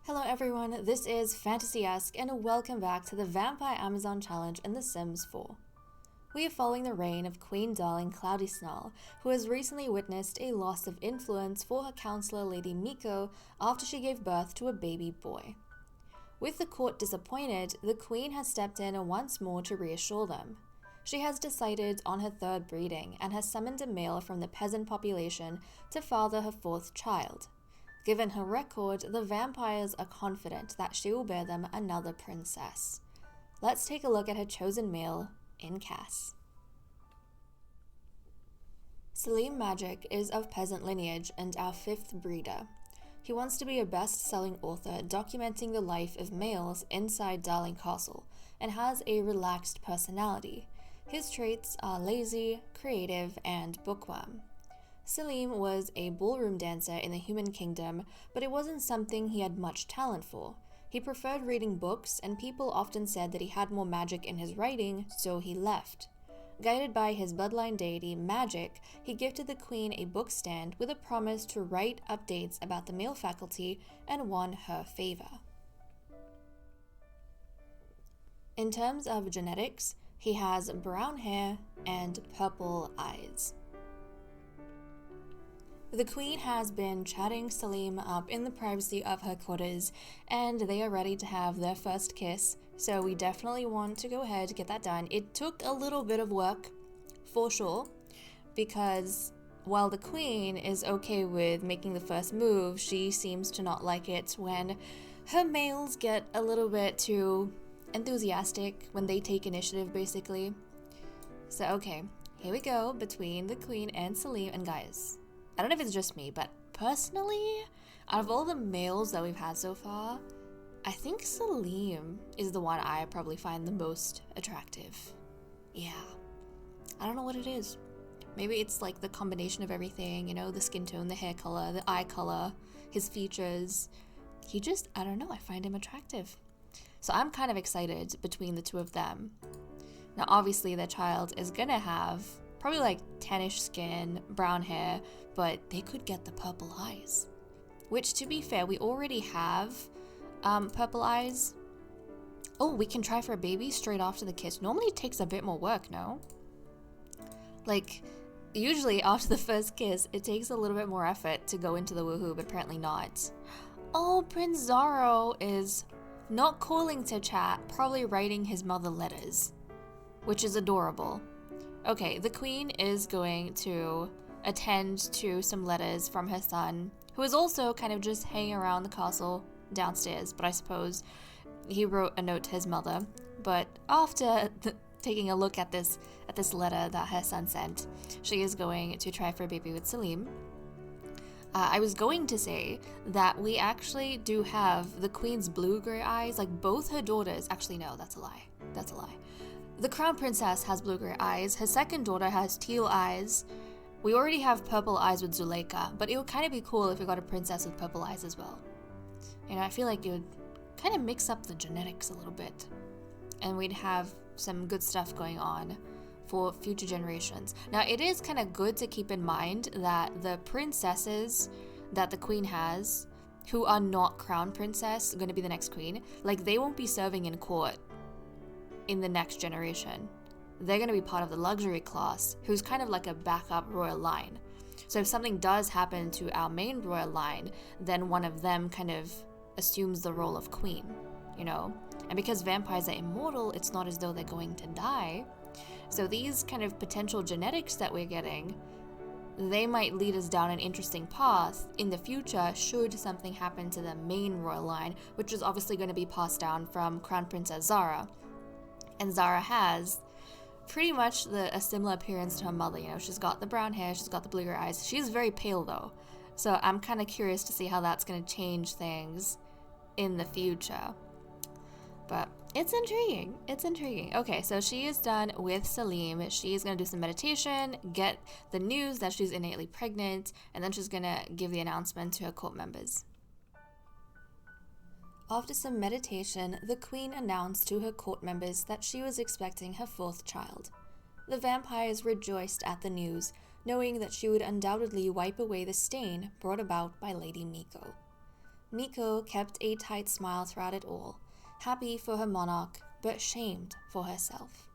Hello everyone, this is Fantasy-esque and welcome back to the Vampire Amazon Challenge in The Sims 4. We are following the reign of Queen Darling Cloudy Snarl, who has recently witnessed a loss of influence for her counselor Lady Miko after she gave birth to a baby boy. With the court disappointed, the Queen has stepped in once more to reassure them. She has decided on her third breeding and has summoned a male from the peasant population to father her fourth child. Given her record, the vampires are confident that she will bear them another princess. Let's take a look at her chosen male in Cass. Salim Magic is of peasant lineage and our fifth breeder. He wants to be a best-selling author documenting the life of males inside Darling Castle and has a relaxed personality. His traits are lazy, creative, and bookworm. Salim was a ballroom dancer in the human kingdom, but it wasn't something he had much talent for. He preferred reading books, and people often said that he had more magic in his writing, so he left. Guided by his bloodline deity, Magic, he gifted the queen a book stand with a promise to write updates about the male faculty and won her favor. In terms of genetics, he has brown hair and purple eyes. The queen has been chatting Salim up in the privacy of her quarters, and they are ready to have their first kiss, so we definitely want to go ahead and get that done. It took a little bit of work, for sure, because while the queen is okay with making the first move, she seems to not like it when her males get a little bit too enthusiastic when they take initiative, basically. So okay, here we go between the queen and Salim, and guys, I don't know if it's just me, but personally, out of all the males that we've had so far, I think Salim is the one I probably find the most attractive. Yeah. I don't know what it is. Maybe it's like the combination of everything, you know, the skin tone, the hair color, the eye color, his features. I don't know, I find him attractive. So I'm kind of excited between the two of them. Now, obviously, their child is gonna have probably like tannish skin, brown hair, but they could get the purple eyes. Which, to be fair, we already have purple eyes. Oh, we can try for a baby straight after the kiss. Normally it takes a bit more work, no? Like, usually after the first kiss, it takes a little bit more effort to go into the woohoo, but apparently not. Oh, Prince Zaro is not calling to chat, probably writing his mother letters, which is adorable. Okay, the queen is going to attend to some letters from her son, who is also kind of just hanging around the castle downstairs, but I suppose he wrote a note to his mother. But after taking a look at this letter that her son sent, she is going to try for a baby with Salim. I was going to say that we actually do have the queen's blue-gray eyes, like both her daughters. Actually, no, that's a lie. That's a lie. The crown princess has blue-gray eyes. Her second daughter has teal eyes. We already have purple eyes with Zulea, but it would kind of be cool if we got a princess with purple eyes as well. You know, I feel like it would kind of mix up the genetics a little bit, and we'd have some good stuff going on for future generations. Now, it is kind of good to keep in mind that the princesses that the queen has, who are not crown princess, going to be the next queen, like, they won't be serving in court in the next generation. They're going to be part of the luxury class, who's kind of like a backup royal line. So if something does happen to our main royal line, then one of them kind of assumes the role of queen, you know? And because vampires are immortal, it's not as though they're going to die. So these kind of potential genetics that we're getting, they might lead us down an interesting path in the future should something happen to the main royal line, which is obviously going to be passed down from Crown Princess Zara. And Zara has pretty much a similar appearance to her mother. You know, she's got the brown hair, she's got the blue eyes. She's very pale though, so I'm kind of curious to see how that's going to change things in the future. But it's intriguing. It's intriguing. Okay, so she is done with Salim. She's going to do some meditation, get the news that she's innately pregnant, and then she's going to give the announcement to her court members. After some meditation, the queen announced to her court members that she was expecting her fourth child. The vampires rejoiced at the news, knowing that she would undoubtedly wipe away the stain brought about by Lady Miko. Miko kept a tight smile throughout it all, happy for her monarch, but shamed for herself.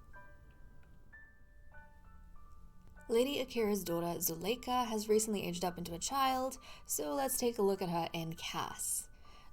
Lady Akira's daughter, Zuleka, has recently aged up into a child, so let's take a look at her in Cass.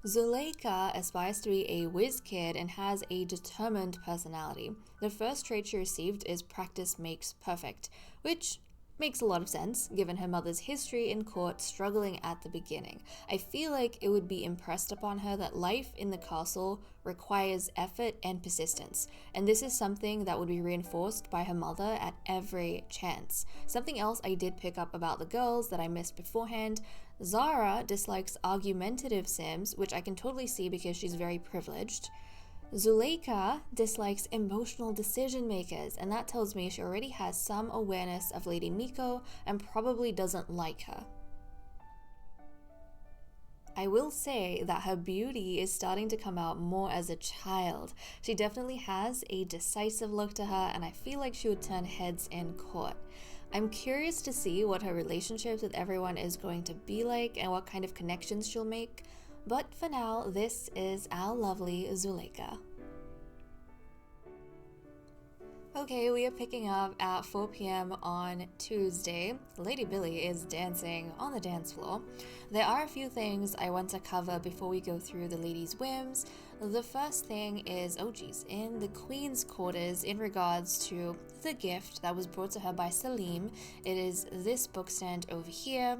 Zuleka aspires to be a whiz kid and has a determined personality. The first trait she received is practice makes perfect, which makes a lot of sense given her mother's history in court struggling at the beginning. I feel like it would be impressed upon her that life in the castle requires effort and persistence, and this is something that would be reinforced by her mother at every chance. Something else I did pick up about the girls that I missed beforehand: Zara dislikes argumentative sims, which I can totally see because she's very privileged. Zuleka dislikes emotional decision makers, and that tells me she already has some awareness of Lady Miko and probably doesn't like her. I will say that her beauty is starting to come out more as a child. She definitely has a decisive look to her, and I feel like she would turn heads in court. I'm curious to see what her relationships with everyone is going to be like and what kind of connections she'll make. But for now, this is our lovely Zuleka. Okay, we are picking up at 4 p.m. on Tuesday. Lady Billy is dancing on the dance floor. There are a few things I want to cover before we go through the ladies' whims. The first thing is, in the Queen's quarters in regards to the gift that was brought to her by Salim. It is this book stand over here.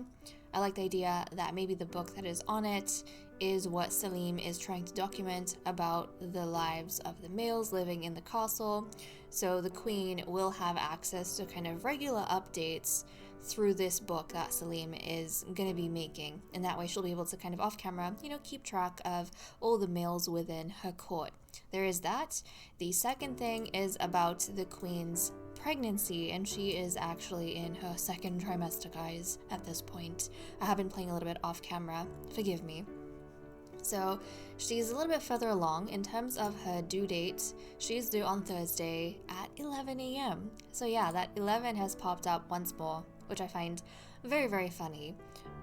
I like the idea that maybe the book that is on it is what Salim is trying to document about the lives of the males living in the castle. So the Queen will have access to kind of regular updates through this book that Salim is going to be making. And that way she'll be able to kind of off camera, keep track of all the males within her court. There is that. The second thing is about the Queen's pregnancy, and she is actually in her second trimester, guys, at this point. I have been playing a little bit off camera, forgive me. So she's a little bit further along in terms of her due date. She's due on Thursday at 11 a.m. So yeah, that 11 has popped up once more, which I find very, very funny.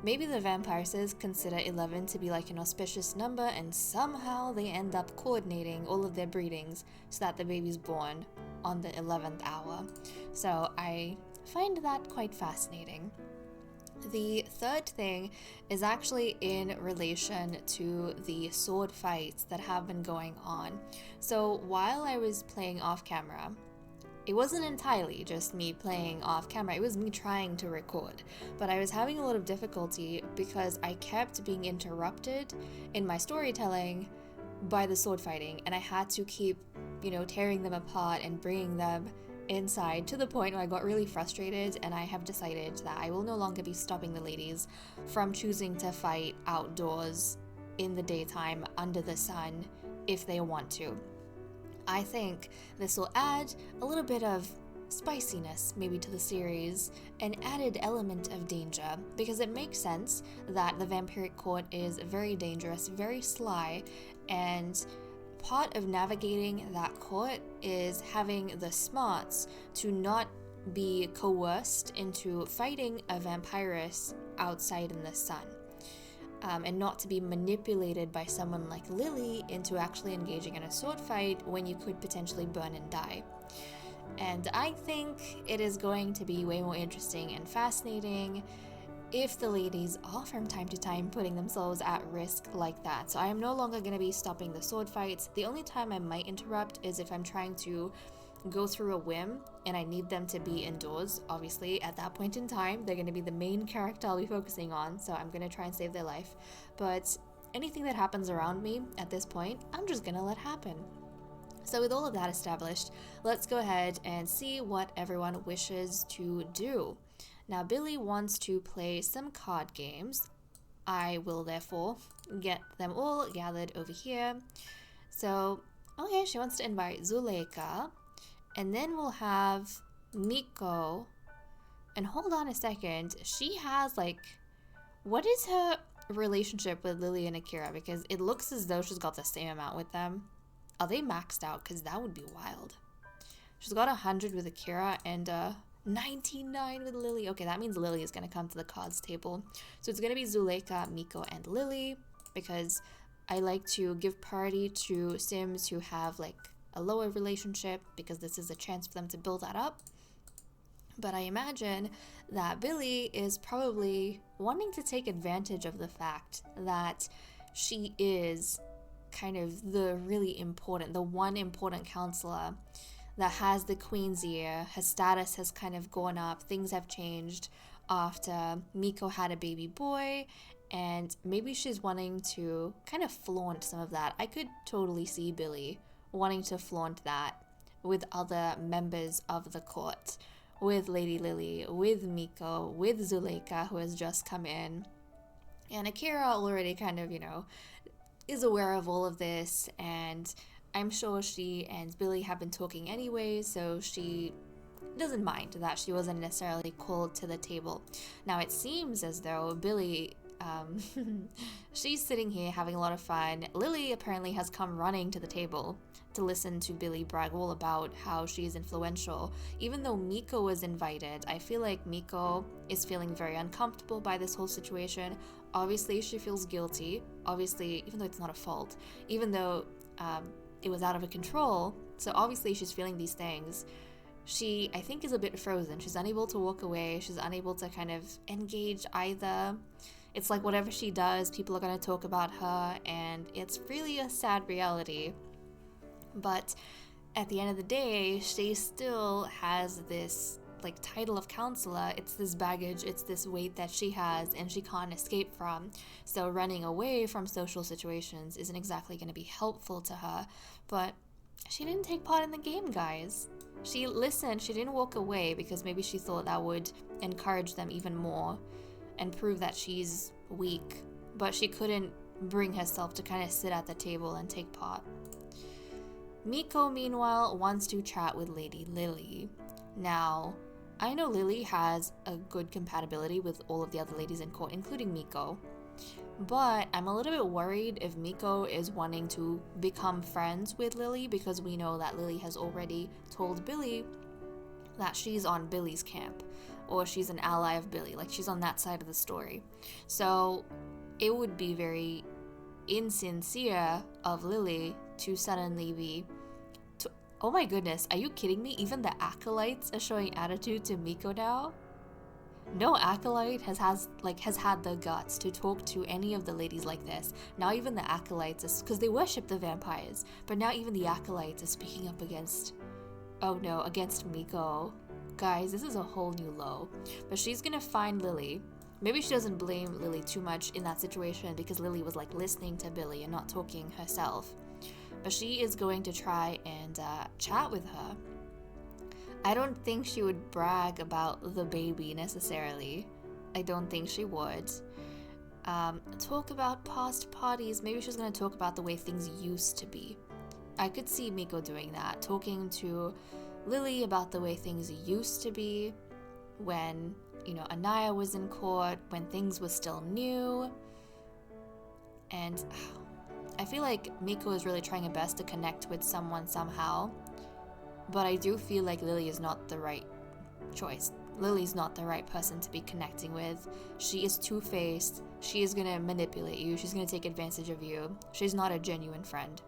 Maybe the Vampyres consider 11 to be like an auspicious number, and somehow they end up coordinating all of their breedings so that the baby's born on the 11th hour. So I find that quite fascinating. The third thing is actually in relation to the sword fights that have been going on. So while I was playing off camera, it wasn't entirely just me playing off camera, it was me trying to record. But I was having a lot of difficulty because I kept being interrupted in my storytelling by the sword fighting, and I had to keep, tearing them apart and bringing them inside to the point where I got really frustrated, and I have decided that I will no longer be stopping the ladies from choosing to fight outdoors in the daytime under the sun if they want to. I think this will add a little bit of spiciness maybe to the series, an added element of danger, because it makes sense that the vampiric court is very dangerous, very sly, and part of navigating that court is having the smarts to not be coerced into fighting a vampiress outside in the sun. And not to be manipulated by someone like Lily into actually engaging in a sword fight when you could potentially burn and die. And I think it is going to be way more interesting and fascinating if the ladies are from time to time putting themselves at risk like that. So I am no longer going to be stopping the sword fights. The only time I might interrupt is if I'm trying to go through a whim and I need them to be indoors. Obviously, at that point in time, they're going to be the main character I'll be focusing on, so I'm going to try and save their life. But anything that happens around me at this point, I'm just going to let happen. So with all of that established, let's go ahead and see what everyone wishes to do. Now, Billy wants to play some card games. I will therefore get them all gathered over here. So, okay, she wants to invite Zuleka. And then we'll have Miko. And hold on a second. She has, what is her relationship with Lily and Akira? Because it looks as though she's got the same amount with them. Are they maxed out? Because that would be wild. She's got 100 with Akira and 99 with Lily. Okay, that means Lily is going to come to the cards table. So it's going to be Zuleka, Miko, and Lily. because I like to give priority to Sims who have like a lower relationship, because this is a chance for them to build that up. But I imagine that Billy is probably wanting to take advantage of the fact that she is kind of the one important counselor that has the Queen's ear. Her status has kind of gone up, things have changed after Miko had a baby boy, and maybe she's wanting to kind of flaunt some of that. I could totally see Billy wanting to flaunt that with other members of the court, with Lady Lily, with Miko, with Zulea, who has just come in. And Akira already kind of, is aware of all of this, and I'm sure she and Billy have been talking anyway, so she doesn't mind that she wasn't necessarily called to the table. Now it seems as though Billy, she's sitting here having a lot of fun. Lily apparently has come running to the table to listen to Billy brag all about how she's influential. Even though Miko was invited, I feel like Miko is feeling very uncomfortable by this whole situation. Obviously, she feels guilty. Obviously, even though it's not a fault, even though it was out of her control, so obviously she's feeling these things. She, I think, is a bit frozen. She's unable to walk away. She's unable to kind of engage either. It's like whatever she does, people are going to talk about her, and it's really a sad reality. But at the end of the day, she still has this like title of counselor. It's this baggage, it's this weight that she has and she can't escape from. So running away from social situations isn't exactly going to be helpful to her. But she didn't take part in the game, guys. She listened, she didn't walk away because maybe she thought that would encourage them even more and prove that she's weak. But she couldn't bring herself to kind of sit at the table and take part. Miko, meanwhile, wants to chat with Lady Lily. Now, I know Lily has a good compatibility with all of the other ladies in court, including Miko. But I'm a little bit worried if Miko is wanting to become friends with Lily, because we know that Lily has already told Billy that she's on Billy's camp, or she's an ally of Billy, like she's on that side of the story. So it would be very insincere of Lily to suddenly be oh my goodness, are you kidding me? Even the acolytes are showing attitude to Miko now? No acolyte has had the guts to talk to any of the ladies like this. Now even the acolytes, because they worship the vampires, but now even the acolytes are speaking up against Miko. Guys, this is a whole new low. But she's gonna find Lily. Maybe she doesn't blame Lily too much in that situation because Lily was like listening to Billy and not talking herself. But she is going to try and chat with her. I don't think she would brag about the baby necessarily. I don't think she would. Talk about past parties. Maybe she's going to talk about the way things used to be. I could see Miko doing that, talking to Lily about the way things used to be when, Anaya was in court, when things were still new. And I feel like Miko is really trying her best to connect with someone somehow, but I do feel like Lily is not the right choice. Lily's not the right person to be connecting with. She is two-faced. She is going to manipulate you. She's going to take advantage of you. She's not a genuine friend.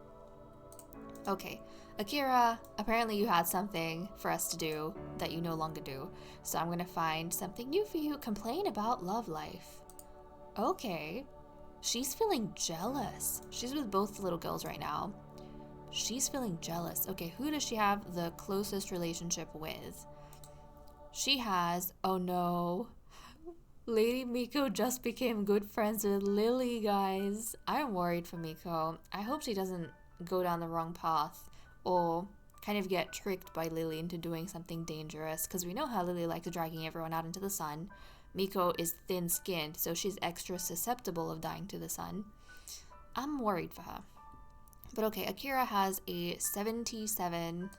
Okay, Akira, apparently you had something for us to do that you no longer do, so I'm going to find something new for you. Complain about love life. Okay. She's feeling jealous. She's with both the little girls right now. She's feeling jealous. Okay, who does she have the closest relationship with? She has, oh no, Lady Miko just became good friends with Lily, guys. I'm worried for Miko. I hope she doesn't go down the wrong path or kind of get tricked by Lily into doing something dangerous, because we know how Lily likes dragging everyone out into the sun. Miko is thin-skinned, so she's extra susceptible of dying to the sun. I'm worried for her. But okay, Akira has a 77.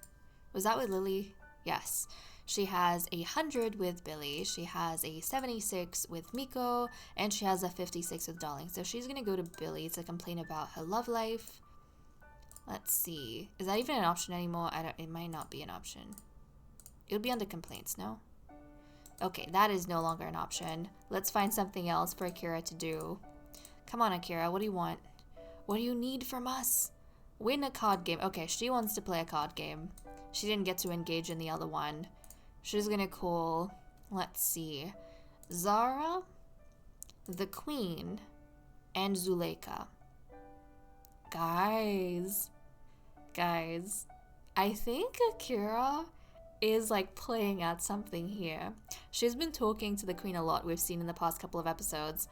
Was that with Lily? Yes. She has a 100 with Billy. She has a 76 with Miko, and she has a 56 with Darling. So she's gonna go to Billy to complain about her love life. Let's see. Is that even an option anymore? It might not be an option. It'll be under complaints, no? Okay, that is no longer an option. Let's find something else for Akira to do. Come on, Akira, what do you want? What do you need from us? Win a card game. Okay, she wants to play a card game. She didn't get to engage in the other one. She's gonna call, let's see, Zara, the Queen, and Zuleka. Guys, I think Akira is like playing at something here. She's been talking to the Queen a lot, we've seen in the past couple of episodes.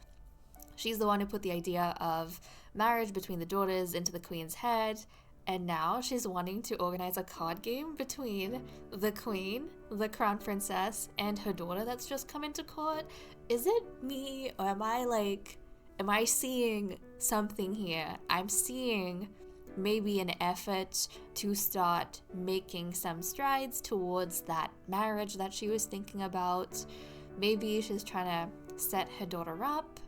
She's the one who put the idea of marriage between the daughters into the Queen's head, and now she's wanting to organize a card game between the Queen, the Crown Princess, and her daughter that's just come into court. Is it me, or am I seeing something here? I'm seeing maybe an effort to start making some strides towards that marriage that she was thinking about. Maybe she's trying to set her daughter up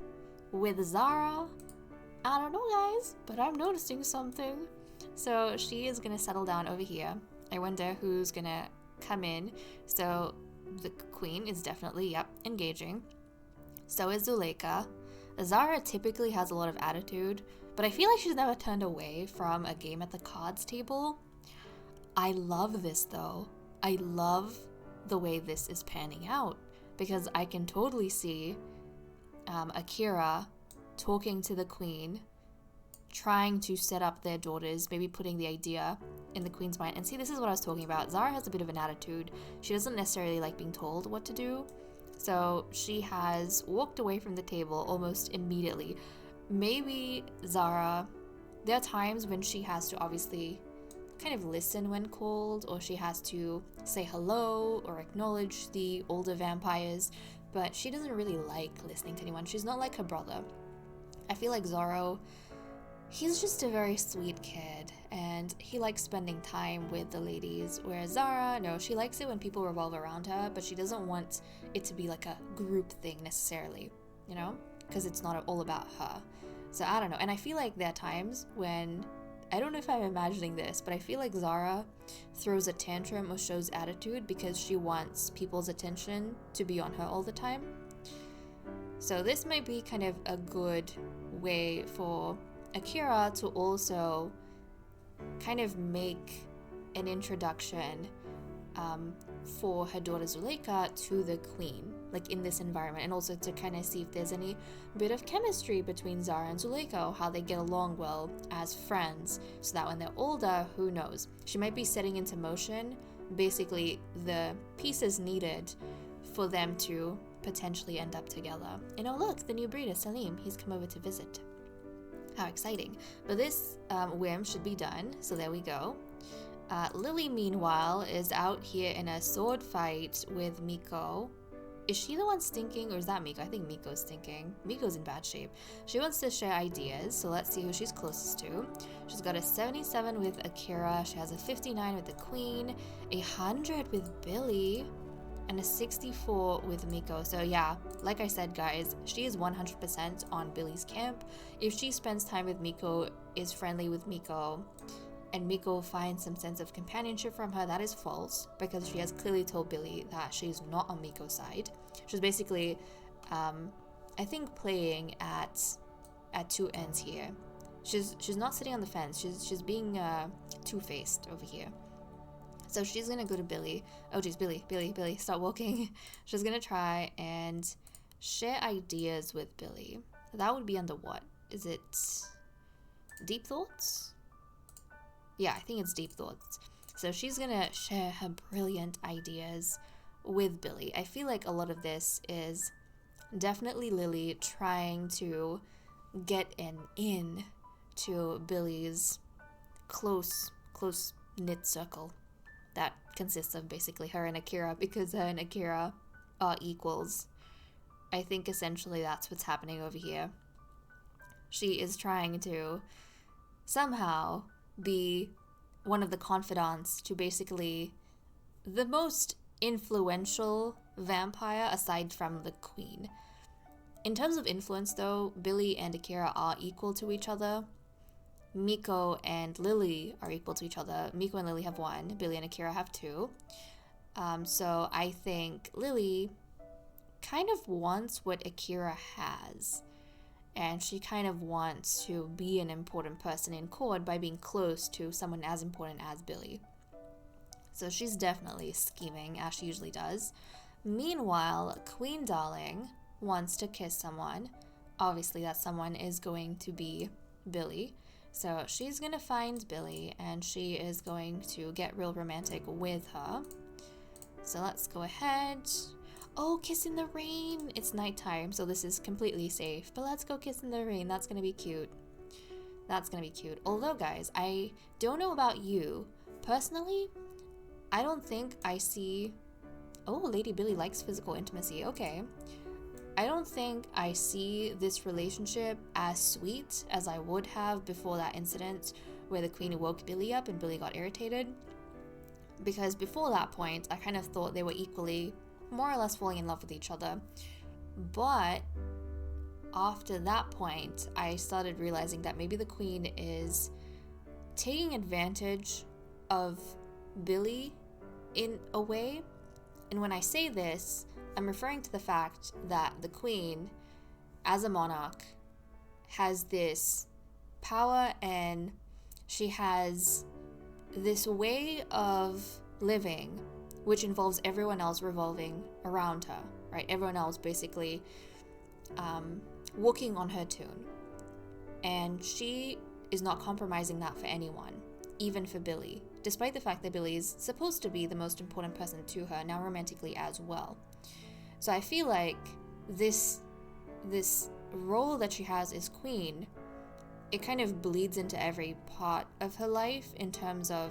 with Zara. I don't know, guys, but I'm noticing something. So she is gonna settle down over here. I wonder who's gonna come in. So the Queen is definitely, yep, engaging. So is Zuleka. Zara typically has a lot of attitude, but I feel like she's never turned away from a game at the cards table. I love this though. I love the way this is panning out, because I can totally see Akira talking to the Queen, trying to set up their daughters, maybe putting the idea in the Queen's mind. And see, this is what I was talking about. Zara has a bit of an attitude. She doesn't necessarily like being told what to do. So she has walked away from the table almost immediately. Maybe Zara, there are times when she has to obviously kind of listen when called, or she has to say hello or acknowledge the older vampires, but she doesn't really like listening to anyone. She's not like her brother. I feel like Zoro, he's just a very sweet kid, and he likes spending time with the ladies, whereas Zara, no, she likes it when people revolve around her, but she doesn't want it to be like a group thing necessarily, you know, because it's not all about her. So I don't know, and I feel like there are times when, I don't know if I'm imagining this, but I feel like Zara throws a tantrum or shows attitude because she wants people's attention to be on her all the time. So this might be kind of a good way for Akira to also kind of make an introduction for her daughter Zuleka to the Queen, like in this environment, and also to kind of see if there's any bit of chemistry between Zara and Zuleka, or how they get along well as friends, so that when they're older, who knows, she might be setting into motion basically the pieces needed for them to potentially end up together. You know, look, the new breeder, Salim, he's come over to visit. How exciting. But this whim should be done, so there we go. Lily, meanwhile, is out here in a sword fight with Miko. Is she the one stinking, or is that Miko? I think Miko's stinking. Miko's in bad shape. She wants to share ideas, so let's see who she's closest to. She's got a 77 with Akira, she has a 59 with the Queen, a 100 with Billy, and a 64 with Miko. So yeah, like I said, guys, she is 100% on Billy's camp. If she spends time with Miko, is friendly with Miko, and Miko finds some sense of companionship from her, that is false, because she has clearly told Billy that she's not on Miko's side. She's basically, I think, playing at two ends here. She's not sitting on the fence. She's being two-faced over here. So she's gonna go to Billy. Oh geez, Billy, stop walking. She's gonna try and share ideas with Billy. That would be under what? Is it Deep Thoughts? Yeah, I think it's Deep Thoughts. So she's gonna share her brilliant ideas with Billy. I feel like a lot of this is definitely Lily trying to get in to Billy's close knit circle that consists of basically her and Akira, because her and Akira are equals. I think essentially that's what's happening over here. She is trying to somehow be one of the confidants to basically the most influential vampire aside from the Queen. In terms of influence though, Billy and Akira are equal to each other. Miko and Lily are equal to each other. Miko and Lily have 1, Billy and Akira have 2. So I think Lily kind of wants what Akira has. and she kind of wants to be an important person in court by being close to someone as important as Billy. So she's definitely scheming, as she usually does. Meanwhile, Queen Darling wants to kiss someone. Obviously, that someone is going to be Billy. So she's going to find Billy, and she is going to get real romantic with her. So let's go ahead. Oh, kiss in the rain. It's nighttime, so this is completely safe. But let's go kiss in the rain. That's going to be cute. That's going to be cute. Although, guys, I don't know about you. Personally, I don't think I see... Oh, Lady Billy likes physical intimacy. Okay. I don't think I see this relationship as sweet as I would have before that incident where the Queen woke Billy up and Billy got irritated. Because before that point, I kind of thought they were equally, more or less, falling in love with each other. But after that point, I started realizing that maybe the Queen is taking advantage of Billy in a way. And when I say this, I'm referring to the fact that the Queen, as a monarch, has this power, and she has this way of living which involves everyone else revolving around her, right? Everyone else basically walking on her tune. And she is not compromising that for anyone, even for Billy, despite the fact that Billy is supposed to be the most important person to her, now romantically as well. So I feel like this role that she has as queen, it kind of bleeds into every part of her life in terms of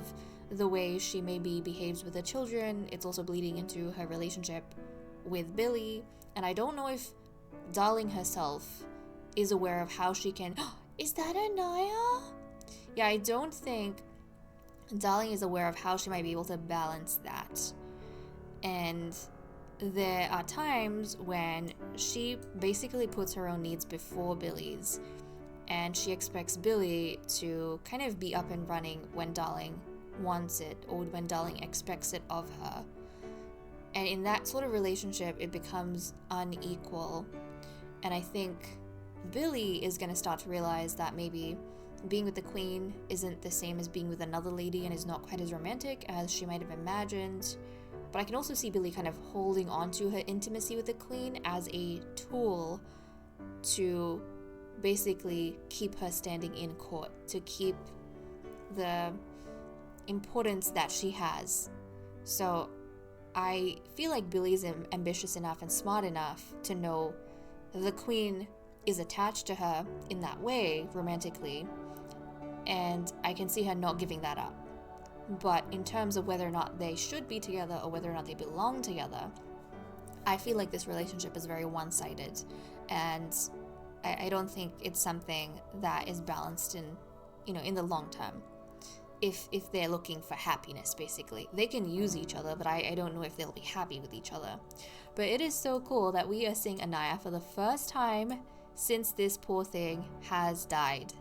the way she maybe behaves with her children. It's also bleeding into her relationship with Billy. And I don't know if Darling herself is aware of how she can... Is that Anaya? Yeah, I don't think Darling is aware of how she might be able to balance that. And there are times when she basically puts her own needs before Billy's, and she expects Billy to kind of be up and running when Darling wants it, or when Darling expects it of her. And in that sort of relationship, it becomes unequal. And I think Billy is going to start to realize that maybe being with the Queen isn't the same as being with another lady, and is not quite as romantic as she might have imagined. But I can also see Billy kind of holding on to her intimacy with the Queen as a tool to basically keep her standing in court, to keep the importance that she has. So I feel like Billy's ambitious enough and smart enough to know the Queen is attached to her in that way, romantically, and I can see her not giving that up. But in terms of whether or not they should be together or whether or not they belong together, I feel like this relationship is very one-sided, and I don't think it's something that is balanced in the long term. If they're looking for happiness, basically. They can use each other, but I don't know if they'll be happy with each other. But it is so cool that we are seeing Anaya for the first time since this poor thing has died.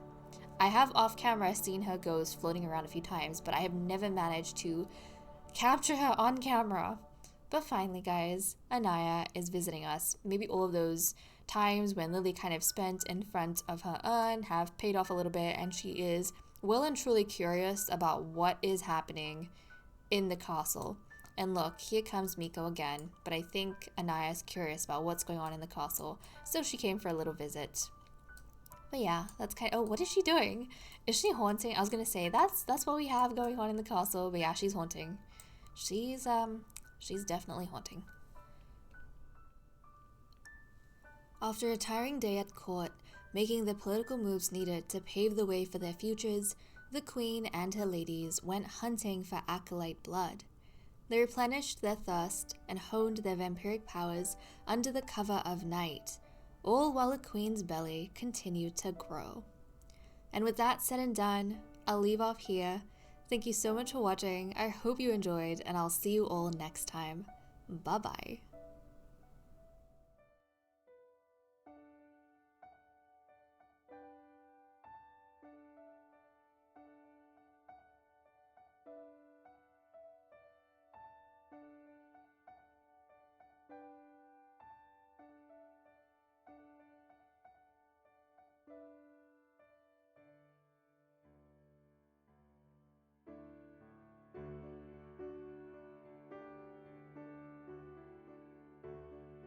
I have off-camera seen her ghost floating around a few times, but I have never managed to capture her on camera. But finally, guys, Anaya is visiting us. Maybe all of those times when Lily kind of spent in front of her urn have paid off a little bit, and she is well and truly curious about what is happening in the castle. And look, here comes Miko again, but I think Anaya is curious about what's going on in the castle, so she came for a little visit. But yeah, that's kind of... Oh, what is she doing? Is she haunting? I was gonna say, that's what we have going on in the castle, but yeah, she's haunting. She's definitely haunting. After a tiring day at court, making the political moves needed to pave the way for their futures, the Queen and her ladies went hunting for acolyte blood. They replenished their thirst and honed their vampiric powers under the cover of night, all while the Queen's belly continued to grow. And with that said and done, I'll leave off here. Thank you so much for watching. I hope you enjoyed, and I'll see you all next time. Bye-bye.